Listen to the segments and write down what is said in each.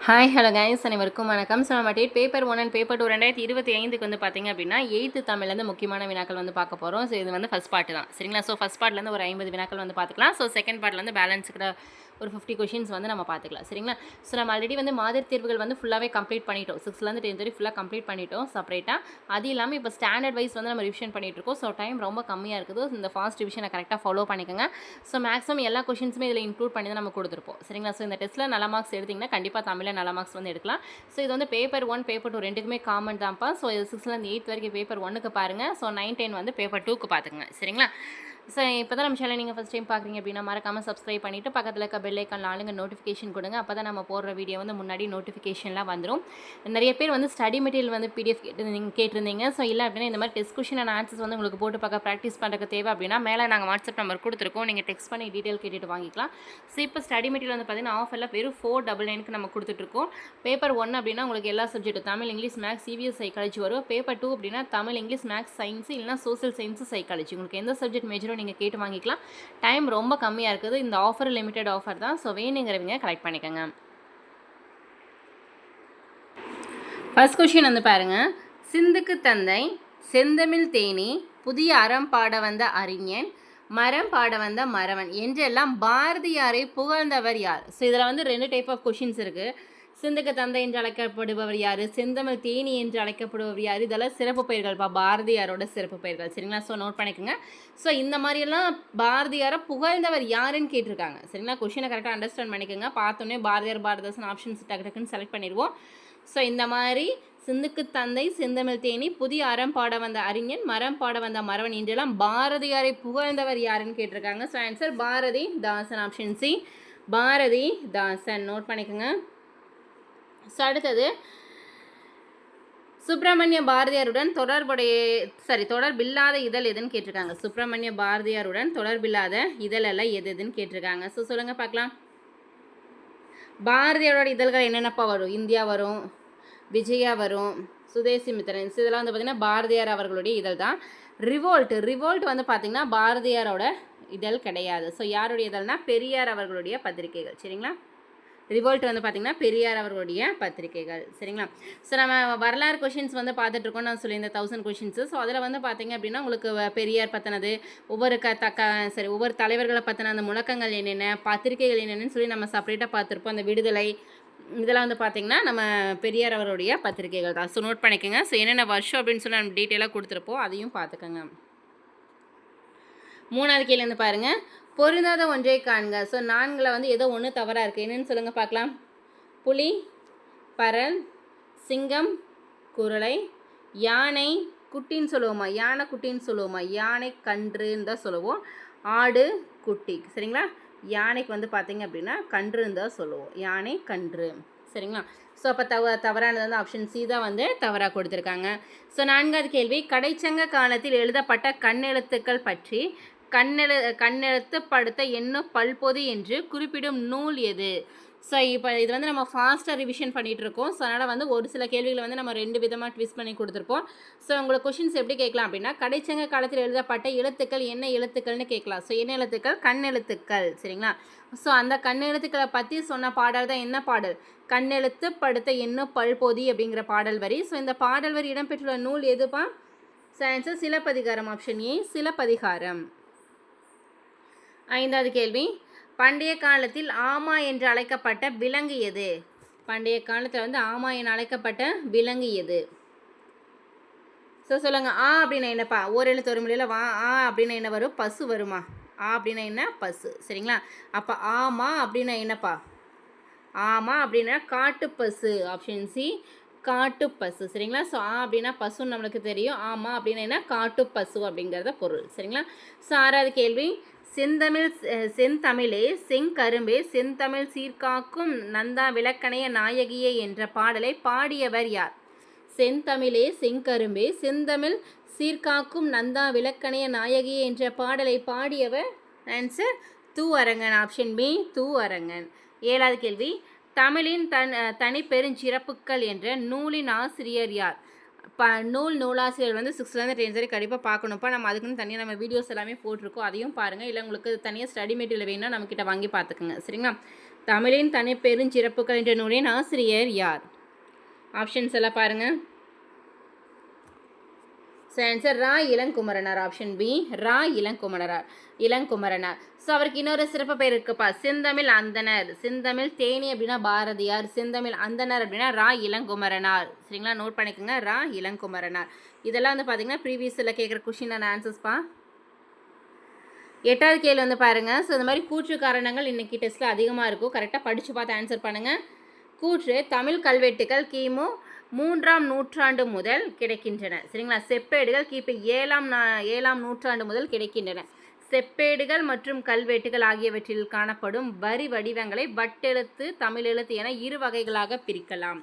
Hi hello guys அனைவருக்கும் வணக்கம். So நம்ம டேட் பேப்பர் 1 அண்ட் பேப்பர் 2 2025 வந்து பார்த்திங்க அப்படின்னா 8th தமிழ்லேருந்து முக்கியமான வினாக்கள் வந்து பார்க்க போகிறோம். ஸோ இது வந்து ஃபஸ்ட் பார்ட் தான் சரிங்களா. ஸோ ஃபஸ்ட் பார்ட்லேருந்து ஒரு 50 வினாக்கள் வந்து பார்த்துக்கலாம். ஸோ செகண்ட் பார்ட்லேருந்து பேலன்ஸுக்கிற ஒரு 50 கொஷின்ஸ் வந்து நம்ம பார்த்துக்கலாம் சரிங்களா. ஸோ நம்ம ஆல்ரெடி வந்து மாதிரி தேர்வுகள் வந்து ஃபுல்லாகவே கம்ப்ளீட் பண்ணிட்டோம். 6th 10th வரை ஃபுல்லாக கம்ப்ளீட் பண்ணிட்டோம் செப்பரேட்டாக. அது இல்லாமல் இப்போ ஸ்டாண்டர்ட் வைஸ் வந்து நம்ம ரிவிஷன் பண்ணிகிட்ருக்கோம். ஸோ டைம் ரொம்ப கம்மியாக இருக்குது. இந்த ஃபாஸ்ட் ரிவிஷனை கரெக்டாக ஃபாலோ பண்ணிக்கோங்க. ஸோ மேக்ஸிமம் எல்லா கொஷின்ஸுமே இதில் இன்க்ளூட் பண்ணி தான் நம்ம கொடுத்துருப்போம் சரிங்களா. ஸோ இந்த டெஸ்ட்டில் நல்ல மார்க்ஸ் எடுத்திங்கன்னா கண்டிப்பாக தமிழில் நல்ல மார்க்ஸ் வந்து எடுக்கலாம். ஸோ இது வந்து பேப்பர் 1 பேப்பர் 2 ரெண்டுக்குமே காமன் தான்ப்பா. ஸோ இது 6th 8th வரைக்கும் பேப்பர் 1க்கு பாருங்கள். ஸோ 9 10 வந்து பேப்பர் 2க்கு பார்த்துக்குங்க சரிங்களா. ஸோ இப்போ தான் நம்ம சேனல் நீங்கள் ஃபஸ்ட் டைம் பார்க்குறீங்க அப்படின்னா மறக்காமல் சப்ஸ்கிரைப் பண்ணிவிட்டு பக்கத்தில் இருக்க பெல் ஐக்கான் ஆளுங்க நோட்டிஃபிகேஷன் கொடுங்க. அப்போ தான் நம்ம போடுற வீடியோ வந்து முன்னாடி நோட்டிஃபிகேஷன்லாம் வந்துடும். நிறைய பேர் வந்து ஸ்டடி மெட்டீரியல் வந்து பிடிஎஃப் கேட்டிருந்தீங்க. ஸோ இல்லை அப்படின்னா இந்த மாதிரி டெஸ்ட் கொஷின் அண்ட் ஆன்சர்ஸ் வந்து உங்களுக்கு போட்டு பார்க்க ப்ராக்டிஸ் பண்ணுறதுக்கு தேவை அப்படின்னா மேலே நாங்கள் வாட்ஸ்அப் நம்பர் கொடுத்துருக்கோம். நீங்கள் டெக்ஸ்ட் பண்ணி டீட்டெயில் கேட்டுட்டு வாங்கிக்கலாம். ஸோ இப்போ ஸ்டடி மெட்டீரியல் வந்து பார்த்தீங்கன்னா ஆஃபரில் வெறும் 499க்கு நம்ம கொடுத்துட்ருக்கோம். பேப்பர் 1 அப்படின்னா உங்களுக்கு எல்லா சப்ஜெக்ட்டும் Tamil, English, maths, CVS, psychology வரும். பேப்பர் 2 அப்படின்னா தமிழ், இங்கிலீஷ், மேக்ஸ், சயின்ஸ் இல்லைனா சோசியல் சயின்ஸு, சைக்காலஜி உங்களுக்கு எந்த சப்ஜெக்ட் மேஜரோ நீங்கள் கேட்டு வாங்கிக்கலாம். டைம் ரொம்ப கம்மியாக இருக்குது. இந்த ஆஃபர் லிமிடெட் ஆஃபர் தான். ஸோ வேணுங்கிறவங்க கலெக்ட் பண்ணிக்கோங்க. ஃபர்ஸ்ட் கொஷின் வந்து பாருங்கள். சிந்துக்கு தந்தை, செந்தமிழ் தேனி, புதிய அறம் பாட வந்த அறிஞன், மரம் பாட வந்த மறவன் என்றெல்லாம் பாரதியாரை புகழ்ந்தவர் யார்? ஸோ இதில் வந்து 2 டைப் ஆஃப் கொஷின்ஸ் இருக்குது. சிந்துக்கு தந்தை என்று அழைக்கப்படுபவர் யார், செந்தமிழ் தேனி என்று அழைக்கப்படுபவர் யார், இதெல்லாம் சிறப்பு பெயர்கள்ப்பா, பாரதியாரோட சிறப்பு பெயர்கள் சரிங்களா. ஸோ நோட் பண்ணிக்கோங்க. ஸோ இந்த மாதிரியெல்லாம் பாரதியாரை புகழ்ந்தவர் யாருன்னு கேட்டிருக்காங்க சரிங்களா. கொஷினை கரெக்டாக அண்டர்ஸ்டாண்ட் பண்ணிக்கோங்க. பார்த்தோன்னே பாரதியார், பாரதாசன் ஆப்ஷன்ஸ் டக்கு டக்குன்னு செலக்ட் பண்ணிடுவோம். ஸோ இந்த மாதிரி சிந்துக்கு தந்தை, செந்தமிழ் தேனி, புதிய அறம் பாட வந்த அறிஞன், மரம் பாட வந்த மறவன் என்றெல்லாம் பாரதியாரை புகழ்ந்தவர் யாருன்னு கேட்டிருக்காங்க. ஸோ ஆன்சர் பாரதி தாசன், ஆப்ஷன் சி பாரதி தாசன். நோட் பண்ணிக்கோங்க. ஸோ அடுத்தது சுப்பிரமணிய பாரதியாருடன் தொடர்பில்லாத இதழ் எதுன்னு கேட்டிருக்காங்க. சுப்பிரமணிய பாரதியாருடன் தொடர்பில்லாத இதழ் எல்லாம் எதுன்னு கேட்டிருக்காங்க. ஸோ சொல்லுங்கள் பார்க்கலாம். பாரதியாரோட இதழ்கள் என்னென்னப்பா வரும்? இந்தியா வரும், விஜயா வரும், சுதேசி மித்திரன். இதெல்லாம் வந்து பார்த்திங்கன்னா பாரதியார் அவர்களுடைய இதழ் தான். ரிவோல்ட் வந்து பார்த்திங்கன்னா பாரதியாரோட இதழ் கிடையாது. ஸோ யாருடைய இதழ்னா பெரியார் அவர்களுடைய பத்திரிகைகள் சரிங்களா. ரிவோல்ட் வந்து பார்த்திங்கன்னா பெரியார் அவர்களுடைய பத்திரிகைகள் சரிங்களா. ஸோ நம்ம வரலாறு கொஷின்ஸ் வந்து பார்த்துட்ருக்கோம். நான் சொல்லியிருந்தேன் 1000 கொஷின்ஸு. ஸோ அதில் வந்து பார்த்திங்க அப்படின்னா உங்களுக்கு பெரியார் பற்றினது, ஒவ்வொரு தலைவர்களை பற்றின அந்த முழக்கங்கள் என்னென்ன, பத்திரிகைகள் என்னென்னு சொல்லி நம்ம செப்பரேட்டாக பார்த்துருப்போம். அந்த விடுதலை இதெல்லாம் வந்து பார்த்திங்கன்னா நம்ம பெரியார் அவருடைய பத்திரிகைகள் தான். ஸோ நோட் பண்ணிக்கோங்க. ஸோ என்னென்ன வருஷம் அப்படின்னு சொல்லி நம்ம டீட்டெயிலாக கொடுத்துருப்போம், அதையும் பார்த்துக்கோங்க. 3வது கேள்வி வந்து பாருங்கள். பொருந்தாத ஒன்றை காண்க. ஸோ 4ல் வந்து ஏதோ ஒன்று தவறாக இருக்குது. என்னென்னு சொல்லுங்கள் பார்க்கலாம். புலி, பறல், சிங்கம், குரலை, யானை குட்டின்னு சொல்லுவோமா, யானை குட்டின்னு சொல்லுவோமா, யானை கன்றுன்னு தான் சொல்லுவோம், ஆடு குட்டி சரிங்களா. யானைக்கு வந்து பார்த்திங்க அப்படின்னா கன்றுன்னு தான் சொல்லுவோம், யானை கன்று சரிங்களா. ஸோ அப்போ தவறானது வந்து ஆப்ஷன் சி தான் வந்து தவறாக கொடுத்துருக்காங்க. ஸோ 4வது கேள்வி. கடைச்சங்க காலத்தில் எழுதப்பட்ட கண்ணெழுத்துக்கள் பற்றி கண்ணெழுத்துப்படுத்த என்ன பல்பொதி என்று குறிப்பிடும் நூல் எது? ஸோ இப்போ இது வந்து நம்ம ஃபாஸ்ட்டாக ரிவிஷன் பண்ணிகிட்ருக்கோம். ஸோ அதனால் வந்து ஒரு சில கேள்விகளை வந்து நம்ம 2 விதமாக ட்விஸ்ட் பண்ணி கொடுத்துருப்போம். ஸோ உங்களுக்கு கொஷின்ஸ் எப்படி கேட்கலாம் அப்படின்னா, கடைச்சங்க காலத்தில் எழுதப்பட்ட எழுத்துக்கள் என்ன எழுத்துக்கள்னு கேட்கலாம். ஸோ என்ன எழுத்துக்கள்? கண்ணெழுத்துக்கள் சரிங்களா. ஸோ அந்த கண்ணெழுத்துக்களை பற்றி சொன்ன பாடல் தான் என்ன பாடல்? கண்ணெழுத்து படுத்த என்ன பல்பொதி அப்படிங்கிற பாடல் வரி. ஸோ இந்த பாடல் வரி இடம்பெற்றுள்ள நூல் எதுப்பா? So answer Silappathikaram, option A Silappathikaram. 5வது கேள்வி. பண்டைய காலத்தில் ஆமா என்று அழைக்கப்பட்ட விலங்கு எது? பண்டைய காலத்தில் வந்து ஆமா என அழைக்கப்பட்ட விலங்கு எது? ஸோ சொல்லுங்கள். ஆ அப்படின்னா என்னப்பா? ஓரெழுத்து ஒரு மொழியில் வா. ஆ அப்படின்னா என்ன வரும்? பசு வருமா? ஆ அப்படின்னா என்ன? பசு சரிங்களா. அப்போ ஆமா அப்படின்னா என்னப்பா? ஆமா அப்படின்னா காட்டுப்பசு, ஆப்ஷன் சி காட்டுப்பசு சரிங்களா. ஸோ ஆ அப்படின்னா பசுன்னு நம்மளுக்கு தெரியும். ஆமா அப்படின்னா என்ன? காட்டுப்பசு அப்படிங்கிறத பொருள் சரிங்களா. ஸோ 6வது கேள்வி. செந்தமிழே செங்கரும்பே செந்தமிழ் சீர்காக்கும் நந்தா விளக்கணைய நாயகியே என்ற பாடலை பாடியவர் யார்? செந்தமிழே செங்கரும்பே செந்தமிழ் சீர்காக்கும் நந்தா விளக்கணைய நாயகியே என்ற பாடலை பாடியவர் ஆன்சர் தூஅரங்கன், ஆப்ஷன் பி தூஅரங்கன். 7வது கேள்வி. தமிழின் தனிப்பெருஞ்சிறப்புக்கள் என்ற நூலின் ஆசிரியர் யார்? நூலாசிரியர் வந்து 6th 10th வரை கண்டிப்பாக பார்க்கணும்ப்பா. நம்ம அதுக்குன்னு தனியாக நம்ம வீடியோஸ் எல்லாமே போட்டிருக்கோம், அதையும் பாருங்கள். இல்லை உங்களுக்கு தனியாக ஸ்டடி மெட்டீரியல் வேணும்னா நம்மக்கிட்ட வாங்கி பார்த்துக்குங்க சரிங்களா. தமிழின் தனிப்பெருஞ்சிறப்புகள் என்ற நூலின் ஆசிரியர் யார்? ஆப்ஷன்ஸ் எல்லாம் பாருங்கள். ஸோ ஆன்சர் ரா இளங்குமரனார். ஆப்ஷன் பி ரா இளங்குமரனார். ஸோ அவருக்கு இன்னொரு சிறப்பு பெயர் இருக்குப்பா, செந்தமிழ் அந்தனர். செந்தமிழ் தேனி அப்படின்னா பாரதியார், செந்தமிழ் அந்தனர் அப்படின்னா ரா இளங்குமரனார். சரிங்களா, நோட் பண்ணிக்கோங்க, ரா இளங்குமரனார். இதெல்லாம் வந்து பார்த்தீங்கன்னா ப்ரீவியஸில் கேட்குற கொஷின் ஆன்சர்ஸ்ப்பா. 8வது கேள்வி வந்து பாருங்கள். ஸோ இந்த மாதிரி கூற்று காரணங்கள் இன்றைக்கி டெஸ்ட்டில் அதிகமாக இருக்கும், கரெக்டாக படித்து பார்த்து ஆன்சர் பண்ணுங்கள். கூற்று தமிழ் கல்வெட்டுகள் கிமு 3ஆம் நூற்றாண்டு முதல் கிடைக்கின்றன. சரிங்களா, செப்பேடுகள் கிபி 7ஆம் நூற்றாண்டு முதல் கிடைக்கின்றன. செப்பேடுகள் மற்றும் கல்வெட்டுகள் ஆகியவற்றில் காணப்படும் வரி வடிவங்களை வட்டெழுத்து தமிழ் எழுத்து என இரு வகைகளாக பிரிக்கலாம்.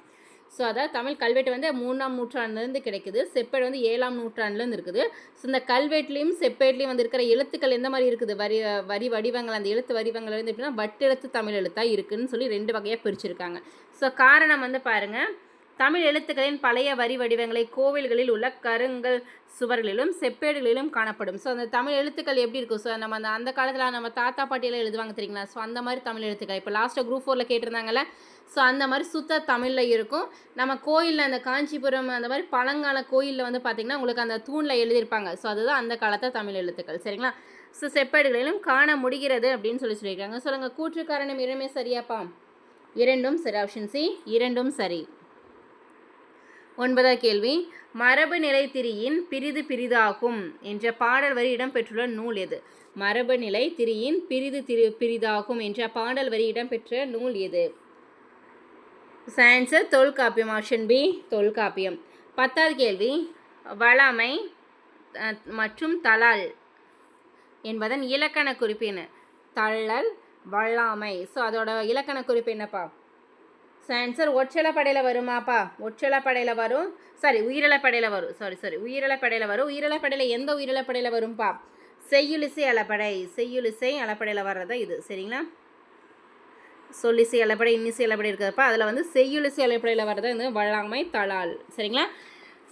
ஸோ அதாவது தமிழ் கல்வெட்டு வந்து 3ஆம் நூற்றாண்டுலேருந்து கிடைக்குது, செப்பேடு வந்து 7ஆம் நூற்றாண்டுலேருந்து இருக்குது. ஸோ இந்த கல்வெட்டுலேயும் செப்பேட்லேயும் வந்து இருக்கிற எழுத்துக்கள் எந்த மாதிரி இருக்குது, வரி வடிவங்கள், அந்த எழுத்து வடிவங்கள் வந்து எப்படின்னா வட்டெழுத்து தமிழ் எழுத்தாக இருக்குதுன்னு சொல்லி 2 வகையாக பிரிச்சிருக்காங்க. ஸோ காரணம் வந்து பாருங்கள், தமிழ் எழுத்துக்களின் பழைய வரி வடிவங்களை கோவில்களில் உள்ள கருங்கல் சுவர்களிலும் செப்பேடுகளிலும் காணப்படும். ஸோ அந்த தமிழ் எழுத்துக்கள் எப்படி இருக்கும், ஸோ நம்ம அந்த காலத்தில் நம்ம தாத்தா பாட்டியெல்லாம் எழுதுவாங்க தெரியுங்களா, ஸோ அந்த மாதிரி தமிழ் எழுத்துக்கள் இப்போ லாஸ்ட்டாக குரூப் 4ல் கேட்டிருந்தாங்கல்ல, ஸோ அந்த மாதிரி சுத்த தமிழில் இருக்கும். நம்ம கோயிலில் அந்த காஞ்சிபுரம் அந்த மாதிரி பழங்கால கோயிலில் வந்து பார்த்திங்கன்னா உங்களுக்கு அந்த தூணில் எழுதியிருப்பாங்க. ஸோ அதுதான் அந்த காலத்தை தமிழ் எழுத்துக்கள். சரிங்களா, ஸோ செப்பேடுகளிலும் காண முடிகிறது அப்படின்னு சொல்லியிருக்காங்க. சொல்லுங்கள், கூற்று காரணம் இரண்டுமே சரியாப்பா? இரண்டும் சரி. ஆப்ஷன் சி இரண்டும் சரி. 9வது கேள்வி, மரபு நிலைத்திரியின் பிரிது பிரிதாகும் என்ற பாடல் வரி இடம்பெற்றுள்ள நூல் எது? மரபு நிலை திரியின் பிரிதாகும் என்ற பாடல் வரி இடம்பெற்ற நூல் எது? Answer Tholkappiyam. Option B Tholkappiyam. 10வது கேள்வி, வளமை மற்றும் தளால் என்பதன் இலக்கண குறிப்பு என்ன? தள்ளல், வளாமை. ஸோ அதோட இலக்கண குறிப்பு என்னப்பா? ஆன்சர் ஒற்றளப்படையில் வருமாப்பா? ஒற்றளப்படையில் வரும், உயிரிழப்படையில் வரும். உயிரிழப்படையில் வரும். உயிரிழப்படையில் எந்த உயிரிழப்படையில் வரும்பா? செய்யுளிசை அளப்படை. செய்யுளிசை அளப்படையில் வர்றதா இது. சரிங்களா, சொல்லிசை அளப்படை இன்னிசை அளப்படை இருக்கிறப்ப அதில் வந்து செய்யுளிசை அளப்படையில் வர்றதா இந்த வளாமை தளால். சரிங்களா,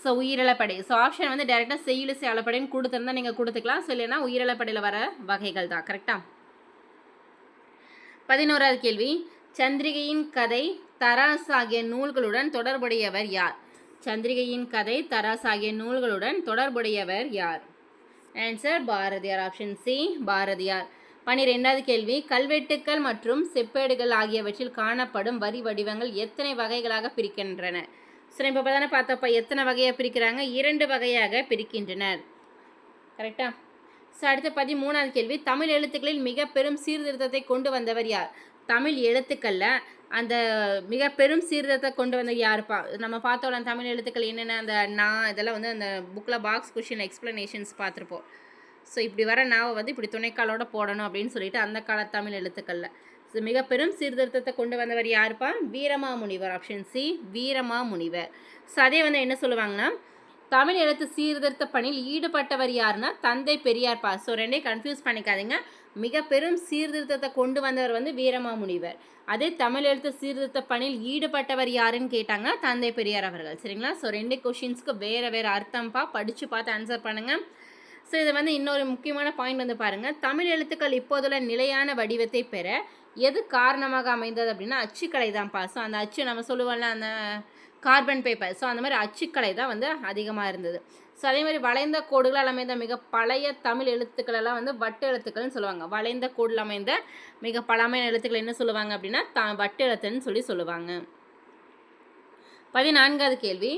ஸோ உயிரிழப்படை. ஸோ ஆப்ஷன் வந்து டேரெக்டாக செய்யுளிசை அளப்படைன்னு கொடுத்துருந்தா நீங்கள் கொடுத்துக்கலாம். ஸோ இல்லைன்னா உயிரிழப்படையில் வர வகைகள் தான். கரெக்டாக. 11வது கேள்வி, சந்திரிகையின் கதை தராசு ஆகிய நூல்களுடன் தொடர்புடையவர் யார்? சந்திரிகையின் கதை தராசு ஆகிய நூல்களுடன் தொடர்புடையவர் யார்? Answer Bharathiyar. Option C Bharathiyar. 12வது கேள்வி, கல்வெட்டுக்கள் மற்றும் செப்பேடுகள் ஆகியவற்றில் காணப்படும் வரி வடிவங்கள் எத்தனை வகைகளாக பிரிக்கின்றன? சரி, இப்போ தானே பார்த்தப்ப எத்தனை வகையாக பிரிக்கிறாங்க? 2 வகையாக பிரிக்கின்றனர். கரெக்டா. ஸோ அடுத்த 13வது கேள்வி, தமிழ் எழுத்துக்களில் மிக பெரும் சீர்திருத்தத்தை கொண்டு வந்தவர் யார்? தமிழ் எழுத்துக்களில் அந்த மிக பெரும் சீர்திருத்தத்தை கொண்டு வந்தது யாருப்பா? நம்ம பார்த்தோம்ல தமிழ் எழுத்துக்கள் என்னென்ன, அந்த இதெல்லாம் வந்து அந்த புக்கில் பாக்ஸ் கொஷின் எக்ஸ்ப்ளனேஷன்ஸ் பார்த்துருப்போம். ஸோ இப்படி வர நாவை வந்து இப்படி துணைக்காலோட போடணும் அப்படின்னு சொல்லிட்டு அந்த கால தமிழ் எழுத்துக்களில் ஸோ மிக பெரும் சீர்திருத்தத்தை கொண்டு வந்தவர் யாருப்பா? Veeramamunivar. Option C Veeramamunivar. So அதே வந்து என்ன சொல்லுவாங்கன்னா, தமிழ் எழுத்து சீர்திருத்த பணியில் ஈடுபட்டவர் யாருன்னா தந்தை பெரியார்ப்பா. ஸோ ரெண்டே கன்ஃபியூஸ் பண்ணிக்காதீங்க. மிக பெரும் சீர்திருத்தத்தை கொண்டு வந்தவர் வந்து வீரமாமுனிவர். அதே தமிழ் எழுத்து சீர்திருத்த பணியில் ஈடுபட்டவர் யாருன்னு கேட்டாங்கன்னா தந்தை பெரியார் அவர்கள். சரிங்களா, ஸோ 2 கொஷின்ஸ்க்கு வேறு அர்த்தம்ப்பா, படித்து பார்த்து ஆன்சர் பண்ணுங்கள். ஸோ இது வந்து இன்னொரு முக்கியமான பாயிண்ட் வந்து பாருங்கள், தமிழ் எழுத்துக்கள் இப்போதுள்ள நிலையான வடிவத்தை பெற எது காரணமாக அமைந்தது அப்படின்னா அச்சுக்கலை தான்ப்பா. ஸோ அந்த அச்சு நம்ம சொல்லுவோம்ல அந்த கார்பன் பேப்பர், ஸோ அந்த மாதிரி அச்சுக்கலை தான் வந்து அதிகமாக இருந்தது. ஸோ அதே மாதிரி வளைந்த கோடுகளால் அமைந்த மிக பழைய தமிழ் எழுத்துக்களெல்லாம் வந்து வட்டு எழுத்துக்கள்னு சொல்லுவாங்க. வளைந்த கோடில் அமைந்த மிக பழமையான எழுத்துக்கள் என்ன சொல்லுவாங்க அப்படின்னா வட்டு எழுத்துன்னு சொல்லுவாங்க. 14வது கேள்வி,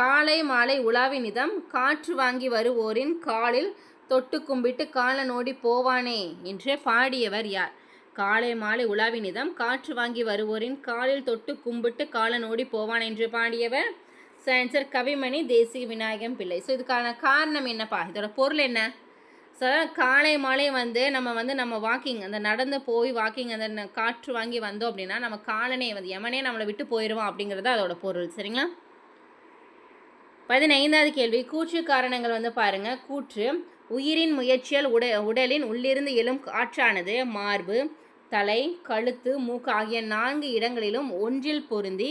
காலை மாலை உலாவினிதம் காற்று வாங்கி வருவோரின் காலில் தொட்டு கும்பிட்டு காலனோடி போவானே என்று பாடியவர் யார்? காலை மாலை உலாவினிதம் காற்று வாங்கி வருவோரின் காலில் தொட்டு கும்பிட்டு காலனோடி போவான் என்று பாடியவர்? ஆன்சர் கவிமணி தேசிக விநாயகம் பிள்ளை. ஸோ இதுக்கான காரணம் என்னப்பா? இதோட பொருள் என்ன? ஸோ காலை மாலை வந்து நம்ம வாக்கிங் அந்த நடந்து போய் வாக்கிங் அந்த காற்று வாங்கி வந்தோம் அப்படின்னா நம்ம காலனே வந்து யமனே நம்மளை விட்டு போயிடுவோம் அப்படிங்கிறது அதோட பொருள். சரிங்களா. 15வது கேள்வி, கூற்று காரணங்கள் வந்து பாருங்கள். கூற்று, உயிரின் முயற்சியால் உடலின் உள்ளிருந்து எழும் காற்றானது மார்பு, தலை, கழுத்து, மூக்கு ஆகிய 4 இடங்களிலும் ஒன்றில் பொருந்தி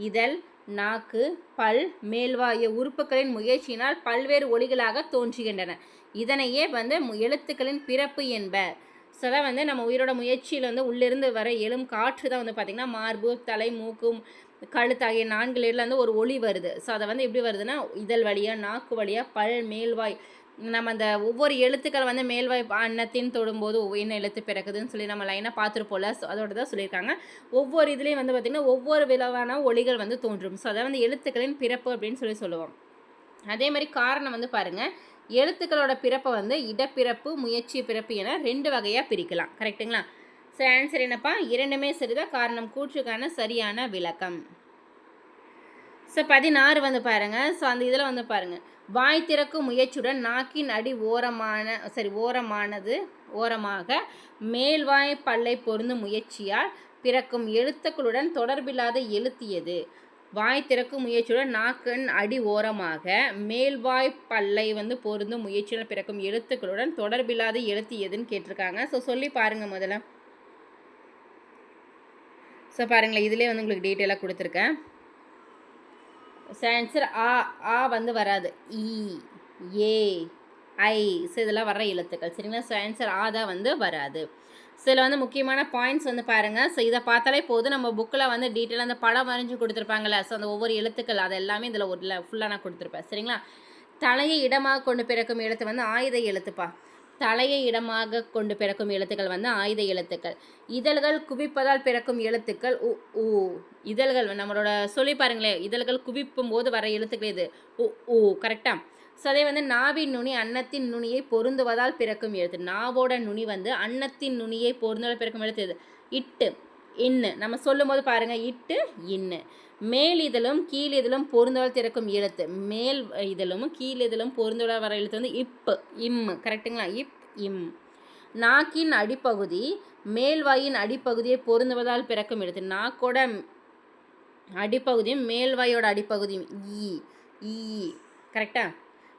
இதழ், நாக்கு, பல், மேல்வாய உறுப்புகளின் முயற்சியினால் பல்வேறு ஒலிகளாக தோன்றுகின்றன. இதனையே வந்து எழுத்துக்களின் பிறப்பு என்பர். ஸோ அதான் வந்து நம்ம உயிரோட முயற்சியில் வந்து உள்ளிருந்து வர எழும் காற்று தான் வந்து பார்த்திங்கன்னா மார்பு, தலை, மூக்கு, கழுத்து ஆகிய 4 லேயரில் வந்து ஒரு ஒளி வருது. ஸோ அதை வந்து எப்படி வருதுன்னா இதழ் வழியாக, நாக்கு வழியாக, பல், மேல்வாய், நம்ம அந்த ஒவ்வொரு எழுத்துக்கள் வந்து மேல்வாய் அன்னத்தின் தொடும்போது என்ன எழுத்து பிறக்குதுன்னு சொல்லி நம்ம லைனாக பார்த்துருப்போம்ல. ஸோ அதோட தான் சொல்லியிருக்காங்க. ஒவ்வொரு இதுலேயும் வந்து பார்த்திங்கன்னா ஒவ்வொரு விதமான ஒளிகள் வந்து தோன்றும். ஸோ அதை வந்து எழுத்துக்களின் பிறப்பு அப்படின்னு சொல்லுவோம். அதே மாதிரி காரணம் வந்து பாருங்கள், எழுத்துக்களோட பிறப்பை வந்து இடப்பிறப்பு, முயற்சி பிறப்பு என 2 வகையாக பிரிக்கலாம். கரெக்டுங்களா? ஸோ ஆன்சர் என்னப்பா? 2மே சரிதான். காரணம் கூற்றுக்கான சரியான விளக்கம். ஸோ 16 வந்து பாருங்கள். ஸோ அந்த இதில் வந்து பாருங்கள், வாய் திறக்கும் முயற்சியுடன் நாக்கின் அடி ஓரமாக மேல்வாய் பல்லை பொருந்தும் முயற்சியால் பிறக்கும் எழுத்துக்களுடன் தொடர்பில்லாத எழுத்து எது? வாய் திறக்கும் முயற்சியுடன் நாக்கின் அடி ஓரமாக மேல்வாய் பல்லை வந்து பொருந்தும் முயற்சியுடன் பிறக்கும் எழுத்துக்களுடன் தொடர்பில்லாத எழுத்து எதுன்னு கேட்டிருக்காங்க. ஸோ சொல்லி பாருங்கள் முதல்ல. ஸோ பாருங்களேன், இதிலே வந்து உங்களுக்கு டீட்டெயிலாக கொடுத்துருக்கேன். ஸோ ஆன்சர் ஆ வந்து வராது. இ, ஏ, ஐ, ஸோ இதெல்லாம் வர்ற எழுத்துக்கள். சரிங்களா? ஸோ ஆன்சர் ஆ தான் வந்து வராது. ஸோ இதில் வந்து முக்கியமான பாயிண்ட்ஸ் வந்து பாருங்கள். ஸோ இதை பார்த்தாலே போதும். நம்ம புக்கில் வந்து டீட்டெயிலாக அந்த படம் வரைஞ்சி கொடுத்துருப்பாங்கள்ல, ஸோ அந்த ஒவ்வொரு எழுத்துக்கள் அது எல்லாமே இதில் ஃபுல்லாக நான் கொடுத்துருப்பேன். சரிங்களா? தலையை இடமாக கொண்டு பிறக்கும் எழுத்து வந்து ஆயுத எழுத்துப்பா. தலையை இடமாக கொண்டு பிறக்கும் எழுத்துக்கள் வந்து ஆயுத எழுத்துக்கள். இதழ்கள் குவிப்பதால் பிறக்கும் எழுத்துக்கள் உ. இதழ்கள் நம்மளோட சொல்லி பாருங்களேன், இதழ்கள் குவிப்பும் போது வர எழுத்துக்கள் இது உ. கரெக்டா? ஸோ அதே வந்து நாவின் நுனி அன்னத்தின் நுனியை பொருந்துவதால் பிறக்கும் எழுத்து. நாவோட நுனி வந்து அன்னத்தின் நுனியை பொருந்துவதால் பிறக்கும் எழுத்து இது இட்டு, இன்னு. நம்ம சொல்லும் போது பாருங்கள், இட்டு, இன்னு. மேல் இதழும் கீழ் இதழும் பொருந்தவால் திறக்கும் எழுத்து. மேல் இதழும் கீழ் இதழும் பொருந்தவால் வர எழுத்து வந்து இப்பு, இம். கரெக்டுங்களா? இப், இம். நாக்கின் அடிப்பகுதி மேல்வாயின் அடிப்பகுதியை பொருந்துவதால் பிறக்கும் எழுத்து. நாக்கோட அடிப்பகுதியும் மேல்வாயோட அடிப்பகுதியும் ஈ. கரெக்டா?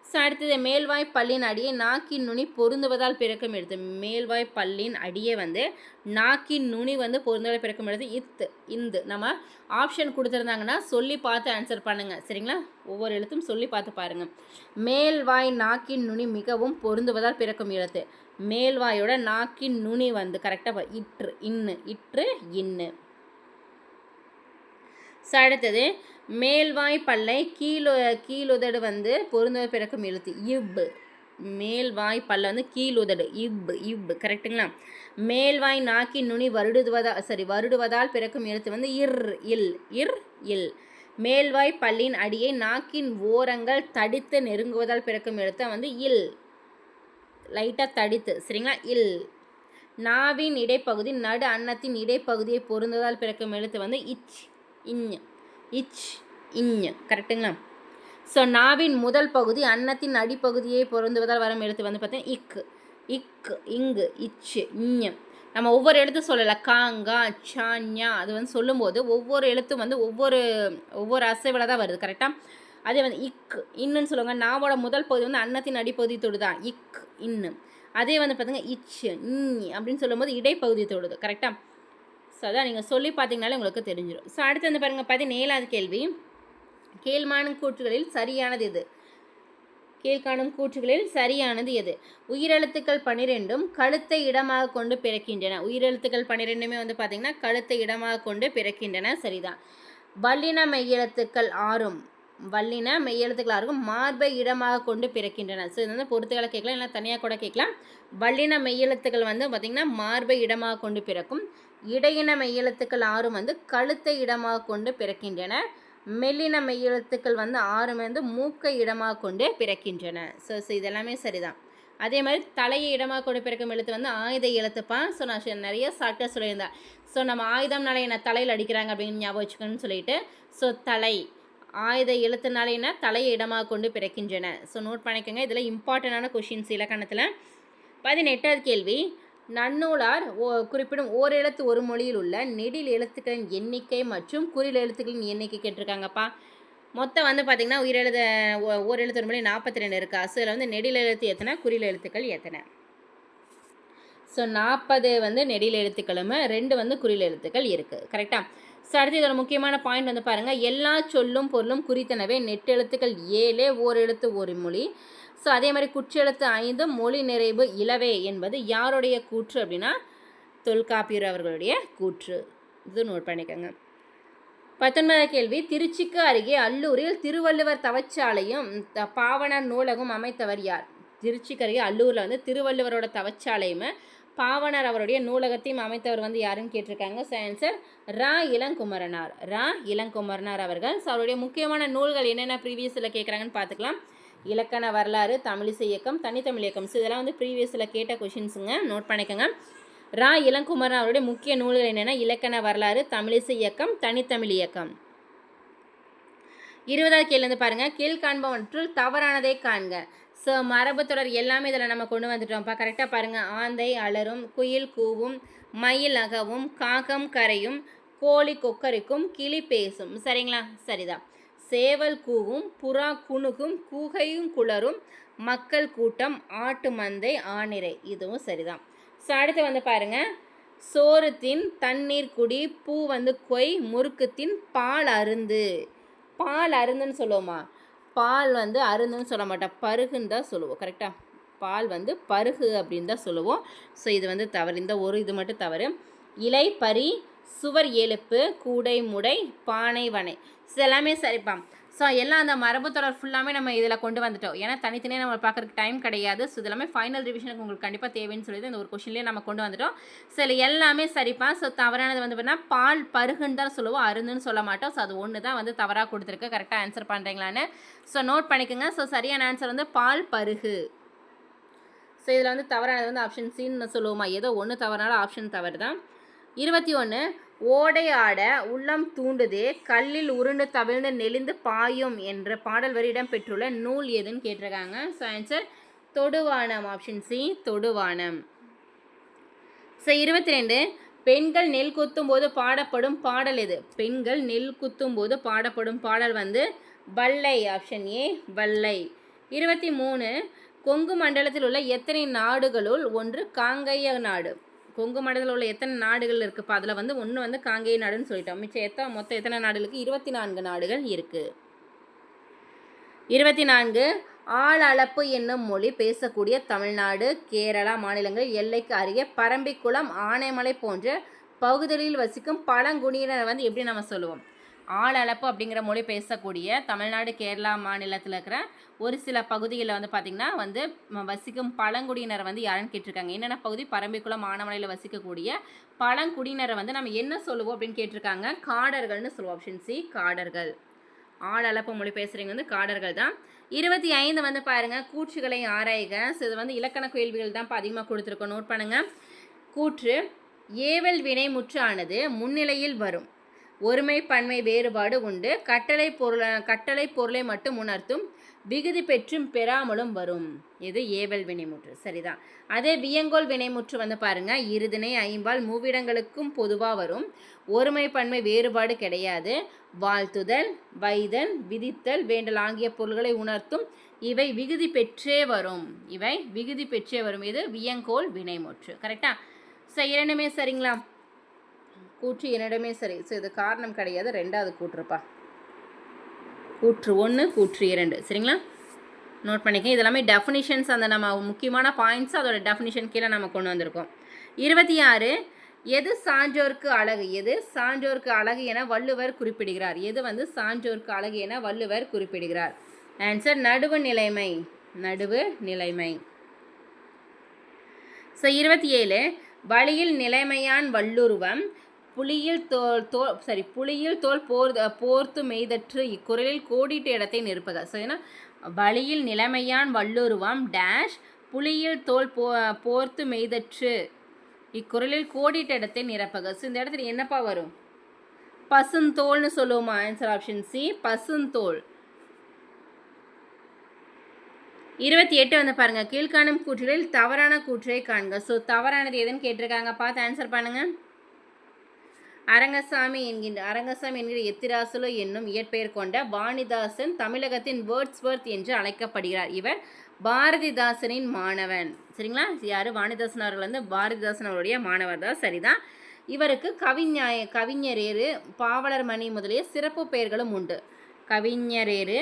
ஸோ அடுத்தது மேல்வாய் பல்லின் அடியை நாக்கின் நுனி பொருந்துவதால் பிறக்கும் எழுத்து. மேல்வாய் பல்லின் அடியை வந்து நாக்கின் நுனி வந்து பொருந்துவதால் பிறக்கும் எழுத்து இத்து, இந்து. நம்ம ஆப்ஷன் கொடுத்துருந்தாங்கன்னா சொல்லி பார்த்து ஆன்சர் பண்ணுங்கள். சரிங்களா? ஒவ்வொரு எழுத்தும் சொல்லி பார்த்து பாருங்கள். மேல்வாய் நாக்கின் நுனி மிகவும் பொருந்துவதால் பிறக்கும் எழுத்து. மேல்வாயோட நாக்கின் நுனி வந்து கரெக்டாக இற்று, இன்னு, இற்று, இன்னு. ஸோ அடுத்தது மேல்வாய் பல்லை கீழுதடு வந்து பொருந்த பிறக்கும் எழுத்து இப். மேல்வாய் பல்ல வந்து கீழுதடு இப். கரெக்டுங்களா? மேல்வாய் நாக்கின் நுனி வருடுவதால் பிறக்கும் எழுத்து வந்து இல். மேல்வாய் பல்லின் அடியை நாக்கின் ஓரங்கள் தடித்து நெருங்குவதால் பிறக்கும் எழுத்து வந்து இல். லைட்டாக தடித்து. சரிங்களா? இல். நாவின் இடைப்பகுதி நடு அன்னத்தின் இடைப்பகுதியை பொருந்துவதால் பிறக்கும் எழுத்து வந்து இச், இஞ். கரெக்டுங்களா? ஸோ நாவின் முதல் பகுதி அன்னத்தின் அடிப்பகுதியை பொருந்துவதால் வரும் எழுத்து வந்து பார்த்தீங்கன்னா இங்கு, இச்சு, இஞ். நம்ம ஒவ்வொரு எழுத்து சொல்லலை, காங்கா, சாஞ்சா, அது வந்து சொல்லும்போது ஒவ்வொரு எழுத்தும் வந்து ஒவ்வொரு அசைவில் தான் வருது. கரெக்டாக? அதே வந்து இன்னுன்னு சொல்லுவாங்க. நாவோட முதல் பகுதி வந்து அன்னத்தின் அடிப்பகுதி தொடுதான் இன்னு. அதே வந்து பார்த்தீங்கன்னா இச்சு, அப்படின்னு சொல்லும்போது இடைப்பகுதி தொடுது. கரெக்டாக? ஸோ அதான் நீங்கள் சொல்லி பார்த்தீங்கனாலே உங்களுக்கு தெரிஞ்சிடும். ஸோ அடுத்து வந்து பாருங்கள், 17வது கேள்வி. கீழ்காணும் கூற்றுகளில் சரியானது எது? உயிரெழுத்துக்கள் 12ம் கழுத்தை இடமாக கொண்டு பிறக்கின்றன. உயிரெழுத்துக்கள் 12மே வந்து பார்த்திங்கன்னா கழுத்தை இடமாக கொண்டு பிறக்கின்றன. சரிதான். வல்லின மெய்யெழுத்துக்கள் 6ம் மார்பை இடமாக கொண்டு பிறக்கின்றன. ஸோ இது வந்து பொறுத்துக்களை கேட்கலாம், இல்லை தனியாக கூட கேட்கலாம். வல்லின மெய்யெழுத்துக்கள் வந்து பார்த்திங்கன்னா மார்பை இடமாக கொண்டு பிறக்கும். இடையின மெய்யெழுத்துக்கள் 6 வந்து கழுத்தை இடமாக கொண்டு பிறக்கின்றன. மெல்லின மெய்யெழுத்துக்கள் வந்து 6 வந்து மூக்கை இடமாக கொண்டு பிறக்கின்றன. ஸோ இதெல்லாமே சரிதான். அதே மாதிரி தலையை இடமாக கொண்டு பிறக்கும் எழுத்து வந்து ஆயுத எழுத்துப்பா. ஸோ நான் நிறைய சாக்டர் சொல்லியிருந்தேன். ஸோ நம்ம ஆயுதம்னால என்ன தலையில் அடிக்கிறாங்க அப்படின்னு ஞாபகம் வச்சுக்கணும்னு சொல்லிட்டு, ஸோ தலை ஆயுத எழுத்துனால என்ன தலையை இடமாக கொண்டு பிறக்கின்றன. ஸோ நோட் பண்ணிக்கோங்க. இதில் இம்பார்ட்டண்டான கொஷின்ஸ் இலக்கணத்தில். 18வது கேள்வி. நன்னூலார் குறிப்பிடும் ஓர் எழுத்து ஒரு மொழியில் உள்ள நெடில் எழுத்துக்களின் எண்ணிக்கை மற்றும் குறில் எழுத்துக்களின் எண்ணிக்கை கேட்டிருக்காங்கப்பா. மொத்தம் வந்து பார்த்திங்கன்னா ஓர் எழுத்து ஒரு மொழி 42 இருக்கா. ஸோ இதில் வந்து நெடில் எழுத்து எத்தனை, குறில் எழுத்துக்கள் எத்தனை? ஸோ 40 வந்து நெடில் எழுத்துக்களும் 2 வந்து குறில் எழுத்துக்கள் இருக்குது. கரெக்டாக? ஸோ அடுத்து இதோட முக்கியமான பாயிண்ட் வந்து பாருங்கள், எல்லா சொல்லும் பொருளும் குறித்தனவே நெட்டெழுத்துக்கள் 7 ஓர் எழுத்து ஒரு மொழி. ஸோ அதே மாதிரி குற்றெழுத்து 5 மொழி நிறைவு இலவே என்பது யாருடைய கூற்று அப்படின்னா தொல்காப்பியர் அவர்களுடைய கூற்று. இது நோட் பண்ணிக்கோங்க. 19வது கேள்வி, திருச்சிக்கு அருகே அல்லூரில் திருவள்ளுவர் தவச்சாலையும் பாவனர் நூலகம் அமைத்தவர் யார்? திருச்சிக்கு அருகே அல்லூரில் வந்து திருவள்ளுவரோட தவச்சாலையும் பாவனர் அவருடைய நூலகத்தையும் அமைத்தவர் வந்து யாருன்னு கேட்டிருக்காங்க. ஸோ ஆன்சர் ரா இளங்குமரனார். ரா இளங்குமரனார் அவர்கள். ஸோ அவருடைய முக்கியமான நூல்கள் என்னென்ன ப்ரீவியஸில் கேட்குறாங்கன்னு பார்த்துக்கலாம். இலக்கண வரலாறு, தமிழிசை இயக்கம், தனித்தமிழ் இயக்கம். ஸோ இதெல்லாம் வந்து ப்ரீவியஸில் கேட்ட கொஷின்ஸுங்க, நோட் பண்ணிக்கோங்க. ரா இளங்குமரன் அவருடைய முக்கிய நூல்கள் என்னென்னா இலக்கண வரலாறு, தமிழிசை இயக்கம், தனித்தமிழ் இயக்கம். 20வது கேள்வி வந்து பாருங்கள், கீழ்காண்பவற்றுள் தவறானதை காண்க. ஸோ மரபு தொடர் எல்லாமே இதில் நம்ம கொண்டு வந்துட்டோம்ப்பா. கரெக்டாக பாருங்கள். ஆந்தை அலரும், குயில் கூவும், மயில் அகவும், காகம் கரையும், கோழி கொக்கரிக்கும், கிளி பேசும். சரிங்களா? சரிதான். சேவல் கூவும், புறா குணுகும், கூகையும் குளரும், மக்கள் கூட்டம், ஆட்டு மந்தை, ஆணிரை. இதுவும் சரிதான். ஸோ அடுத்து வந்து பாருங்கள், சோறுத்தின் தண்ணீர் குடி, பூ வந்து கொய், முறுக்குத்தின் பால் அருந்து. பால் அருந்துன்னு சொல்லுவோமா? பால் வந்து அருந்துன்னு சொல்ல மாட்டோம், பருகுன்னு தான் சொல்லுவோம். கரெக்டாக? பால் வந்து பருகு அப்படின்னு தான் சொல்லுவோம். ஸோ இது வந்து தவறு. இந்த ஒரு இது மட்டும் தவறு. இலை பறி, சுவர் எழுப்பு, கூடை முடை, பானை வனை. ஸோ எல்லாமே சரிப்பாம். ஸோ எல்லாம் அந்த மரபு தொடர் ஃபுல்லாமே நம்ம இதில் கொண்டு வந்துட்டோம். ஏன்னா தனித்தனியாக நம்ம பார்க்குறதுக்கு டைம் கிடையாது. ஸோ இதெல்லாமே ஃபைனல் ரிவிஷனுக்கு உங்களுக்கு கண்டிப்பாக தேவைன்னு சொல்லி இந்த ஒரு கொஷின்லேயே நம்ம கொண்டு வந்துட்டோம். ஸோ இதில் எல்லாமே சரிப்பா. ஸோ தவறானது வந்து பார்த்தீங்கன்னா பால் பருகுன்னு தான் சொல்லுவோம், அருந்துன்னு சொல்ல மாட்டோம். ஸோ அது ஒன்று தான் வந்து தவறாக கொடுத்துருக்கு. கரெக்டாக ஆன்சர் பண்ணுறீங்களான்னு ஸோ நோட் பண்ணிக்கோங்க. ஸோ சரியான ஆன்சர் வந்து பால் பருகு. ஸோ இதில் வந்து தவறானது வந்து ஆப்ஷன் சின்னு சொல்லுவோமா? ஏதோ ஒன்று தவறானாலும் ஆப்ஷன் தவறு தான். 21 ஓடை ஆட உள்ளம் தூண்டுதே, கல்லில் உருண்டு தவிழ்ந்து நெளிந்து பாயும் என்ற பாடல் வரி இடம் பெற்றுள்ள நூல் எதுன்னு கேட்டிருக்காங்க. So answer Thoduvanam. Option C Thoduvanam. So 22 பெண்கள் நெல் குத்தும் போது பாடப்படும் பாடல் எது? பெண்கள் நெல் குத்தும் போது பாடப்படும் பாடல் வந்து வல்லை. ஆப்ஷன் ஏ வல்லை. 23 கொங்கு மண்டலத்தில் உள்ள எத்தனை நாடுகளுள் ஒன்று காங்கேய நாடு? கொங்கு மண்டலத்தில் உள்ள எத்தனை நாடுகள் இருக்குப்பா? அதில் வந்து ஒன்று வந்து காங்கேய நாடுன்னு சொல்லிட்டோம். மிச்சம் மொத்தம் எத்தனை நாடுகளுக்கு? 24 நாடுகள் இருக்குது. 24 ஆள் அளப்பு என்னும் மொழி பேசக்கூடிய தமிழ்நாடு, கேரளா மாநிலங்கள் எல்லைக்கு அருகே பரம்பிக்குளம், ஆனைமலை போன்ற பகுதிகளில் வசிக்கும் பழங்குடியினர் வந்து எப்படி நம்ம சொல்லுவோம்? ஆள் அளப்பு அப்படிங்கிற மொழி பேசக்கூடிய தமிழ்நாடு, கேரளா மாநிலத்தில் இருக்கிற ஒரு சில பகுதிகளில் வந்து பார்த்திங்கன்னா வந்து வசிக்கும் பழங்குடியினரை வந்து யாருன்னு கேட்டிருக்காங்க. என்னென்ன பகுதி? பரம்பிக்குளம், ஆனைமலையில் வசிக்கக்கூடிய பழங்குடியினரை வந்து நம்ம என்ன சொல்லுவோம் அப்படின்னு கேட்டிருக்காங்க. காடர்கள்னு சொல்லுவோம். ஆப்ஷன் சி காடர்கள். ஆள் அளப்பு மொழி பேசுகிறவங்க வந்து காடர்கள் தான். 25 வந்து பாருங்கள், கூற்றுகளை ஆராய்க. ஸோ இது வந்து இலக்கண கேள்விகள் தான் இப்போ அதிகமாக கொடுத்துருக்கோம். நோட் பண்ணுங்கள். கூற்று ஏவல் வினை முற்று ஆனது முன்னிலையில் வரும். ஒருமை பன்மை வேறுபாடு உண்டு. கட்டளை பொருளை மட்டும் உணர்த்தும். விகுதி பெற்றும் பெறாமலும் வரும். இது ஏவல் வினைமுற்று. சரிதான். அதே வியங்கோல் வினைமுற்று வந்து பாருங்க, இருதிணை ஐம்பால் மூவிடங்களுக்கும் பொதுவாக வரும். ஒருமை பன்மை வேறுபாடு கிடையாது. வாழ்த்துதல், வைதல், விதித்தல், வேண்டல் ஆகிய பொருள்களை உணர்த்தும். இவை விகுதி பெற்றே வரும். இது வியங்கோல் வினைமுற்று. கரெக்டா? ஸோ இரண்டுமே சரிங்களா? கூற்று இரண்டுமே சரி. ஸோ இது காரணம் கிடையாது, ரெண்டாவது கூற்றுப்பா. கூற்று 1, கூற்று 2. சரிங்களா? நோட் பண்ணிக்க. இதெல்லாமே டெஃபினிஷன்ஸ், அந்த நம்ம முக்கியமான பாயிண்ட்ஸ், அதோட டெஃபினிஷன் கீழே நம்ம கொண்டு வந்திருக்கோம். 26 எது சான்றோர்க்கு அழகு? எது சான்றோர்க்கு அழகு என வள்ளுவர் குறிப்பிடுகிறார்? எது வந்து சான்றோர்க்கு அழகு என வள்ளுவர் குறிப்பிடுகிறார்? ஆன்சர் நடுவு நிலைமை. ஸோ 27 வழியில் நிலைமையான் வள்ளுருவம் புலியில் தோல் போர்த்து மெய்தற்று இக்குறளில் கோடிட்ட இடத்தை நிற்பக. ஸோ ஏன்னா வழியில் நிலைமையான் வள்ளுருவம் டேஷ் புலியில் தோல் போர்த்து மெய்தற்று இக்குறளில் கோடிட்ட இடத்தை நிரப்பக. ஸோ இந்த இடத்துல என்னப்பா வரும்? பசுந்தோல்னு சொல்லுவோமா? Answer option C பசுந்தோல். 28 வந்து பாருங்க, கீழ்காணும் கூற்றுகளில் தவறான கூற்றை காண்க. ஸோ தவறானது எதுன்னு கேட்டிருக்காங்க, பார்த்து ஆன்சர் பண்ணுங்க. அரங்கசாமி என்கிற எத்திராசுலு என்னும் இயற்பெயர் கொண்ட வாணிதாசன் தமிழகத்தின் வேர்ட்ஸ்வர்த் என்று அழைக்கப்படுகிறார். இவர் பாரதிதாசனின் மாணவன். சரிங்களா? யார்? வாணிதாசன் அவர்கள் வந்து பாரதிதாசன் அவருடைய மாணவர் தான். சரிதான். இவருக்கு கவிஞரேறு, பாவலர் மணி முதலிய சிறப்பு பெயர்களும் உண்டு. கவிஞரேறு,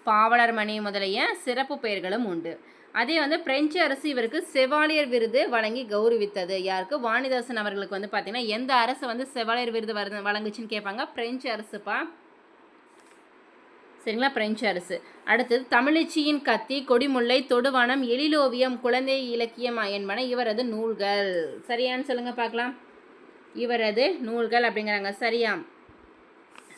பாவலர் மணி முதலிய சிறப்பு பெயர்களும் உண்டு. அதே வந்து பிரெஞ்சு அரசு இவருக்கு செவாலியர் விருது வழங்கி கௌரவித்தது. யாருக்கு? வாணிதாசன் அவர்களுக்கு வந்து பார்த்தீங்கன்னா எந்த அரசு வந்து செவாலியர் விருது வழங்குச்சுன்னு கேட்பாங்க. பிரெஞ்சு அரசுப்பா. சரிங்களா? பிரெஞ்சு அரசு. அடுத்தது தமிழச்சியின் கத்தி, கொடிமுல்லை, தொடுவானம், எழிலோவியம், குழந்தை இலக்கியம் என்பன இவரது நூல்கள். சரியான்னு சொல்லுங்க பார்க்கலாம். இவரது நூல்கள் அப்படிங்கிறாங்க. சரியா?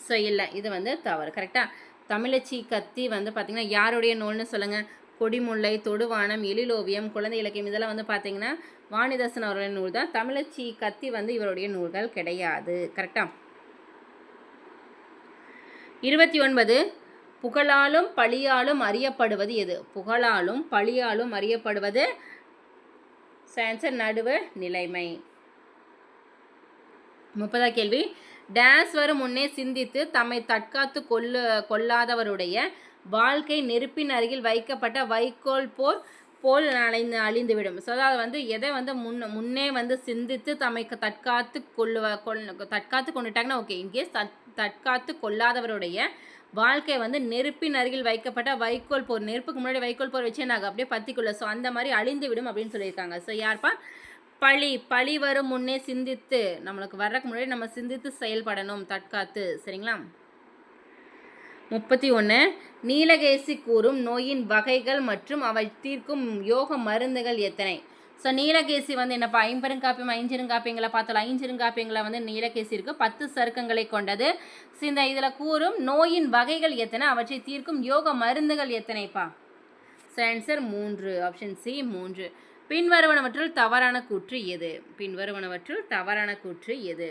ஸோ இல்லை, இது வந்து தவறு. கரெக்டாக? தமிழச்சி கத்தி வந்து பார்த்திங்கன்னா யாருடைய நூல்னு சொல்லுங்கள். கொடிமுல்லை, தொடுவானம், எழிலோவியம், குழந்தை இலக்கியம் இதெல்லாம் வந்து பார்த்திங்கன்னா வாணிதாசன் அவருடைய நூல் தான். தமிழச்சி கத்தி வந்து இவருடைய நூல்கள் கிடையாது. கரெக்டாக? 29 புகழாலும் பழியாலும் அறியப்படுவது எது? புகழாலும் பழியாலும் அறியப்படுவது ஆன்சர் நடுவு நிலைமை. 30 கேள்வி. டேஸ் வரும் முன்னே சிந்தித்து தம்மை தற்காத்து கொள்ளாதவருடைய வாழ்க்கை நெருப்பின் அருகில் வைக்கப்பட்ட வைக்கோல் போல் அழிந்துவிடும். ஸோ அதாவது வந்து எதை வந்து முன்னே வந்து சிந்தித்து தம்மை தற்காத்து கொண்டுட்டாங்கன்னா ஓகே. இன்கேஸ் தற்காத்து கொள்ளாதவருடைய வாழ்க்கை வந்து நெருப்பின் அருகில் வைக்கப்பட்ட வைக்கோல் போர், நெருப்புக்கு முன்னாடி வைக்கோல் போர் வச்சு நாங்கள் அப்படியே பற்றிக்குள்ள, ஸோ அந்த மாதிரி அழிந்து விடும் அப்படின்னு சொல்லியிருக்காங்க. ஸோ யார்ப்பா? பழி வரும் முன்னே சிந்தித்து, நம்மளுக்கு வர்றதுக்கு முன்னாடி நம்ம சிந்தித்து செயல்படணும், தற்காத்து. சரிங்களா? 31 நீலகேசி கூறும் நோயின் வகைகள் மற்றும் அவை தீர்க்கும் யோக மருந்துகள் எத்தனை? ஸோ நீலகேசி வந்து என்னப்பா? ஐம்பெருங்காப்பியம் ஐஞ்சிருங்காப்பியங்களை பார்த்தோம். ஐஞ்சிருங்காப்பியங்களை வந்து நீலகேசி இருக்குது, 10 சருக்கங்களை கொண்டது. ஸோ இந்த இதில் கூறும் நோயின் வகைகள் எத்தனை, அவற்றை தீர்க்கும் யோக மருந்துகள் எத்தனைப்பா? So answer 3, option C 3. பின்வருவனவற்றுள் தவறான கூற்று எது? பின்வருவனவற்றுள் தவறான கூற்று எது?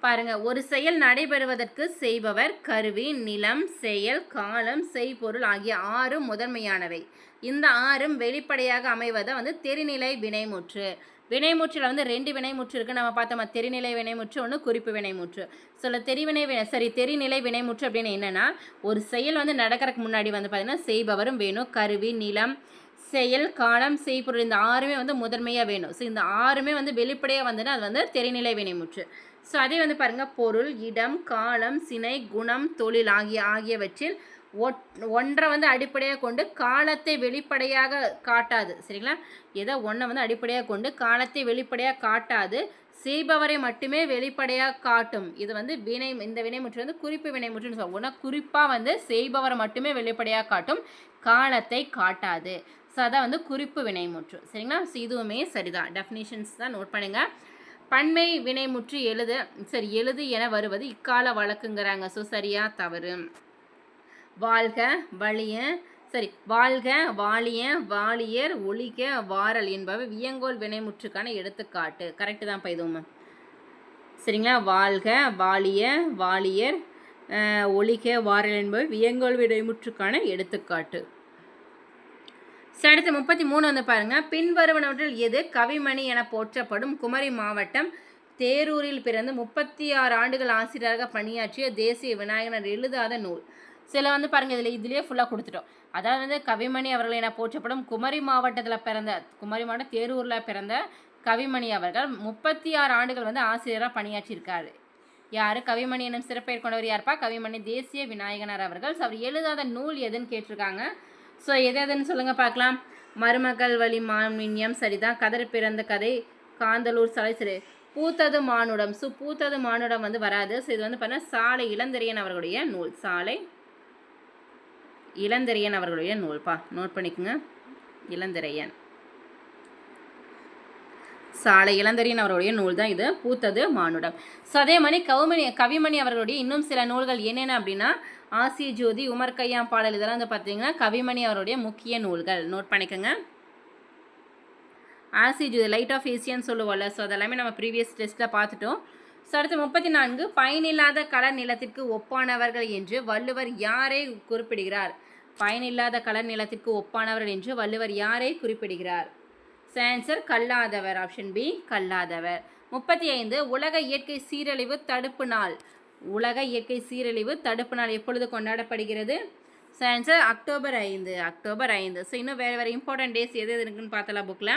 பாருங்க. ஒரு செயல் நடைபெறுவதற்கு செய்பவர், கருவி, நிலம், செயல், காலம், செய்பொருள் ஆகிய 6 முதன்மையானவை. இந்த 6ம் வெளிப்படையாக அமைவதை வந்து தெரிநிலை வினைமுற்று. வினைமுற்றில் வந்து 2 வினைமுற்று இருக்குது. நம்ம பார்த்தோம். தெரிநிலை வினைமுற்று, ஒன்று குறிப்பு வினைமுற்று. சொல்ல தெரிநிலை வினைமுற்று அப்படின்னு என்னென்னா, ஒரு செயல் வந்து நடக்கிறதுக்கு முன்னாடி வந்து பார்த்திங்கன்னா செய்பவரும் வேணும், கருவி, நிலம், செயல், காலம், செய்பொருள் இந்த 6மே வந்து முதன்மையாக வேணும். ஸோ இந்த 6மே வந்து வெளிப்படையாக வந்துன்னா அது வந்து தெரிநிலை வினைமுற்று. ஸோ அதே வந்து பாருங்கள், பொருள், இடம், காலம், சினை, குணம், தொழில் ஆகியவற்றில் ஒன்றை வந்து அடிப்படையாக கொண்டு காலத்தை வெளிப்படையாக காட்டாது. சரிங்களா? ஏதோ ஒன்றை வந்து அடிப்படையாக கொண்டு காலத்தை வெளிப்படையாக காட்டாது, செய்பவரை மட்டுமே வெளிப்படையாக காட்டும். இது வந்து இந்த வினைமுற்று வந்து குறிப்பு வினைமுற்றுன்னு சொல்லுவோம். குறிப்பாக வந்து செய்பவரை மட்டுமே வெளிப்படையாக காட்டும், காலத்தை காட்டாது. ஸோ அதான் வந்து குறிப்பு வினைமுற்று. சரிங்களா? ஸோ இதுவுமே சரிதான். டெஃபினிஷன்ஸ் தான் நோட் பண்ணுங்கள். பன்மை வினைமுற்று எழுது என வருவது இக்கால வழக்குங்கிறாங்க. ஸோ சரியா தவறு? வாழ்க, வாழிய, வாழியர், ஒழிக, வாரல் என்பவை வியங்கோல் வினைமுற்றுக்கான எடுத்துக்காட்டு. கரெக்டு தான் இதுவும். சரிங்களா? வாழ்க, வாழிய, வாழியர், ஒழிக, வாரல் என்பவை வியங்கோல் வினைமுற்றுக்கான எடுத்துக்காட்டு. அடுத்து 33 வந்து பாருங்க. பின்வருவனவற்றில் எது கவிமணி என போற்றப்படும் குமரி மாவட்டம் தேரூரில் பிறந்து 36 ஆண்டுகள் ஆசிரியராக பணியாற்றிய தேசிய விநாயகர் எழுதாத நூல்? சில வந்து பாருங்கள், இதுலேயே ஃபுல்லாக கொடுத்துட்டோம். அதாவது வந்து கவிமணி அவர்கள் என போற்றப்படும் குமரி மாவட்டம் தேரூரில் பிறந்த கவிமணி அவர்கள் 36 ஆண்டுகள் வந்து ஆசிரியராக பணியாற்றியிருக்காரு. யார்? கவிமணி எனும் சிறப்பெயர் கொண்டவர் யார்ப்பா? கவிமணி தேசிய விநாயகனார் அவர்கள். அவர் எழுதாத நூல் எதுன்னு கேட்டிருக்காங்க. ஸோ எதுன்னு சொல்லுங்கள் பார்க்கலாம். மருமகள் வழி மான்மின்யம் சரிதான். கதறி பிறந்த கதை, காந்தலூர் சாலை சரி. பூத்தது மானுடம். ஸோ பூத்தது மானுடம் வந்து வராது. ஸோ இது வந்து பார்த்தீங்கன்னா சாலை இளந்தெரியன் அவர்களுடைய நூல். சாலை இளந்தெரியன் அவர்களுடைய நூல்ப்பா, நோட் பண்ணிக்கோங்க. இளந்தெரியன், சாலை இளந்தெரியன் அவருடைய நூல் தான் இது, பூத்தது மானுடம். ஸோ அதே மாதிரி கவிமணி அவர்களுடைய இன்னும் சில நூல்கள் என்னென்ன அப்படின்னா ஆசிய ஜோதி, உமர் கய்யாம் பாடல், இதெல்லாம் வந்து பார்த்தீங்கன்னா கவிமணி அவருடைய முக்கிய நூல்கள். நோட் பண்ணிக்கோங்க. ஆசிய ஜோதி, லைட் ஆஃப் ஏசியான்னு சொல்லுவோம்ல. ஸோ அதெல்லாமே நம்ம ப்ரீவியஸ் டெஸ்ட்டில் பார்த்துட்டோம். ஸோ அடுத்து 34 பயனில்லாத கலர் நிலத்திற்கு ஒப்பானவர்கள் என்று வள்ளுவர் யாரை குறிப்பிடுகிறார்? பயனில்லாத கலர் நிலத்திற்கு ஒப்பானவர்கள் என்று வள்ளுவர் யாரை குறிப்பிடுகிறார்? ஆன்சர் கல்லாதவர். ஆப்ஷன் பி கல்லாதவர். 35 உலக இயற்கை சீரழிவு தடுப்பு நாள். உலக இயற்கை சீரழிவு தடுப்பு நாள் எப்பொழுது கொண்டாடப்படுகிறது? Answer October 5. ஸோ இன்னும் வேறு இம்பார்ட்டன்ட் டேஸ் எது இருக்குன்னு பார்த்தலாம் புக்கில்.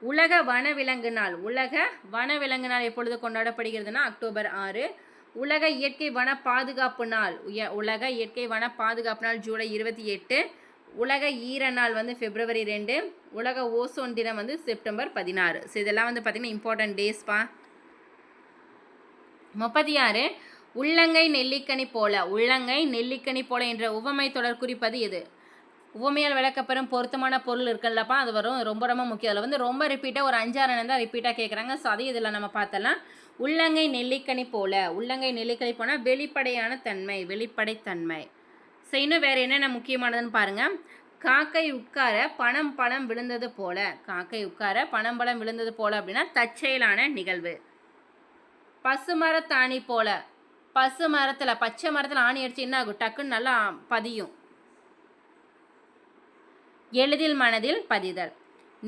உலக வனவிலங்கு நாள். உலக வனவிலங்கு நாள் எப்பொழுது கொண்டாடப்படுகிறதுனா அக்டோபர் 6. உலக இயற்கை வன பாதுகாப்பு நாள். உலக இயற்கை வன பாதுகாப்பு நாள் ஜூலை 28. உலக ஈர நாள் வந்து பிப்ரவரி 2. உலக ஓசோன் தினம் வந்து செப்டம்பர் 16. ஸோ இதெல்லாம் வந்து பார்த்திங்கன்னா இம்பார்ட்டன்ட் டேஸ்ப்பா. 36 உள்ளங்கை நெல்லிக்கனி போல. உள்ளங்கை நெல்லிக்கனி போல என்ற உவமை தொடர் குறிப்பது எது? உவமையால் விளக்கப்பெறும் பொருத்தமான பொருள் இருக்குல்லப்பா, அது வரும். ரொம்ப ரொம்ப முக்கியம். அதில் வந்து ரொம்ப ரிப்பீட்டாக ஒரு 5-6 தான் ரிப்பீட்டாக கேட்குறாங்க. ஸோ அதையும் இதில் நம்ம பார்த்தலாம். உள்ளங்கை நெல்லிக்கனி போல. உள்ளங்கை நெல்லிக்கனி போனால் வெளிப்படையான தன்மை, வெளிப்படைத்தன்மை. ஸோ இன்னும் வேறு என்னென்ன முக்கியமானதுன்னு பாருங்கள். காக்கை உட்கார பணம் பழம் விழுந்தது போல. காக்கை உட்கார பணம் பழம் விழுந்தது போல அப்படின்னா தற்செயலான நிகழ்வு. பசுமரத்தாணி போல. பசு மரத்தில் பச்சை மரத்தில் ஆணி அடிச்சு என்ன ஆகும்? டக்குன்னு நல்லா பதியும். எளிதில் மனதில் பதிதல்.